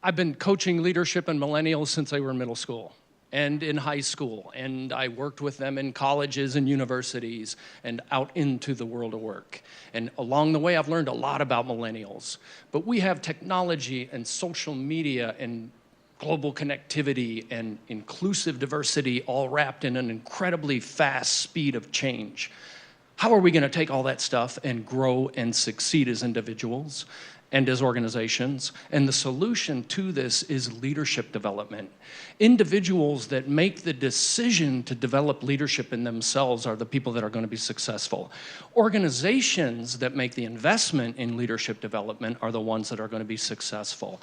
I've been coaching leadership in millennials since they were in middle school and in high school, and I worked with them in colleges and universities and out into the world of work. And along the way, I've learned a lot about millennials. But we have technology and social media and global connectivity and inclusive diversity all wrapped in an incredibly fast speed of change. How are we going to take all that stuff and grow and succeed as individuals and as organizations? And the solution to this is leadership development. Individuals that make the decision to develop leadership in themselves are the people that are going to be successful. Organizations that make the investment in leadership development are the ones that are going to be successful.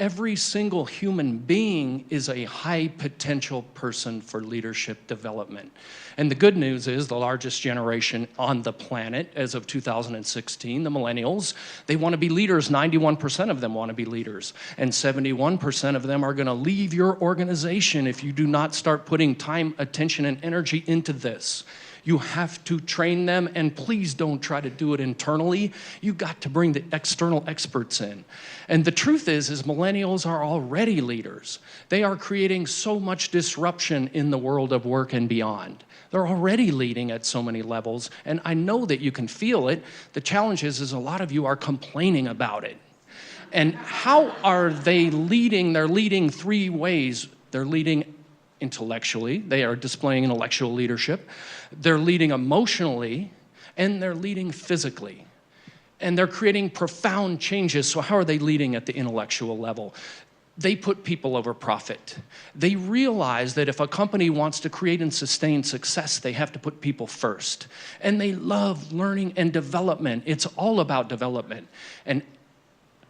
Every single human being is a high potential person for leadership development. And the good news is the largest generation on the planet as of 2016, the millennials, they want to be leaders. 91% of them want to be leaders. And 71% of them are going to leave your organization if you do not start putting time, attention, and energy into this. You have to train them, and please don't try to do it internally. You've got to bring the external experts in. And the truth is millennials are already leaders. They are creating so much disruption in the world of work and beyond. They're already leading at so many levels, and I know that you can feel it. The challenge is a lot of you are complaining about it. And how are they leading? They're leading three ways. They're leading intellectually, they are displaying intellectual leadership, they're leading emotionally, and they're leading physically. And they're creating profound changes. So how are they leading at the intellectual level? They put people over profit. They realize that if a company wants to create and sustain success, they have to put people first. And they love learning and development. It's all about development. And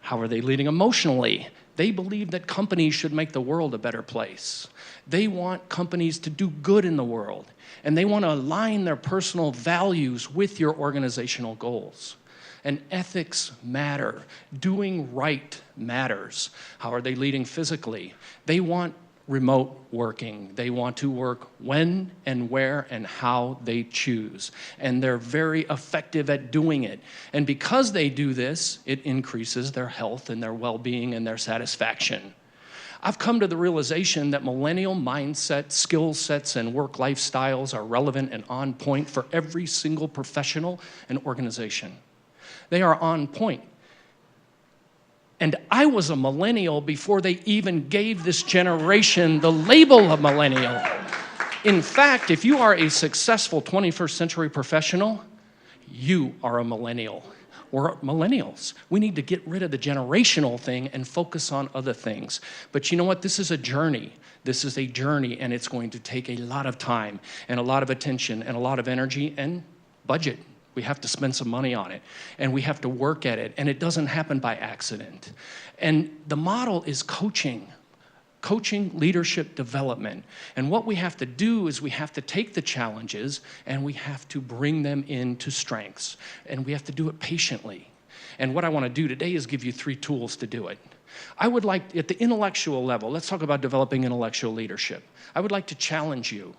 how are they leading emotionally? They believe that companies should make the world a better place. They want companies to do good in the world, and they want to align their personal values with your organizational goals. And ethics matter. Doing right matters. How are they leading physically? They want remote working. They want to work when and where and how they choose. And they're very effective at doing it. And because they do this, it increases their health and their well-being and their satisfaction. I've come to the realization that millennial mindset, skill sets, and work lifestyles are relevant and on point for every single professional and organization. They are on point. And I was a millennial before they even gave this generation the label of millennial. In fact, if you are a successful 21st century professional, you are a millennial. We're millennials. We need to get rid of the generational thing and focus on other things. But you know what? This is a journey. This is a journey, and it's going to take a lot of time and a lot of attention and a lot of energy and budget. We have to spend some money on it, and we have to work at it, and it doesn't happen by accident. And the model is coaching leadership development. And what we have to do is we have to take the challenges and we have to bring them into strengths, and we have to do it patiently. And what I want to do today is give you 3 tools to do it. I would like, at the intellectual level, let's talk about developing intellectual leadership. I would like to challenge you.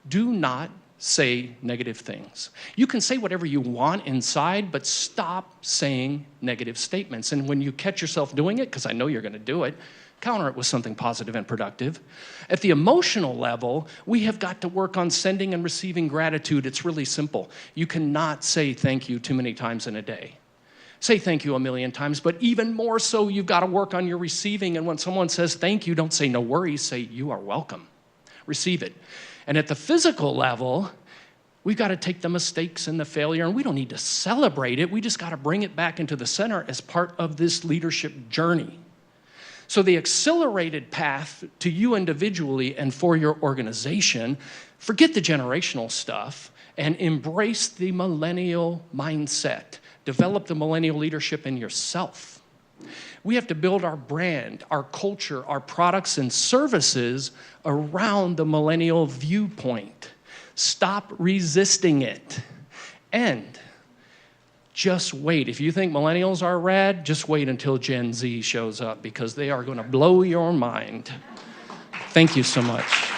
Do not say negative things. You can say whatever you want inside, but stop saying negative statements. And when you catch yourself doing it, because I know you're going to do it, counter it with something positive and productive. At the emotional level, we have got to work on sending and receiving gratitude. It's really simple. You cannot say thank you too many times in a day. Say thank you a million times, but even more so, you've got to work on your receiving. And when someone says thank you, don't say no worries, say you are welcome. Receive it. And at the physical level, we've got to take the mistakes and the failure, and we don't need to celebrate it. We just got to bring it back into the center as part of this leadership journey. So the accelerated path to you individually and for your organization, forget the generational stuff and embrace the millennial mindset. Develop the millennial leadership in yourself. We have to build our brand, our culture, our products and services around the millennial viewpoint. Stop resisting it. And just wait. If you think millennials are rad, just wait until Gen Z shows up, because they are going to blow your mind. Thank you so much.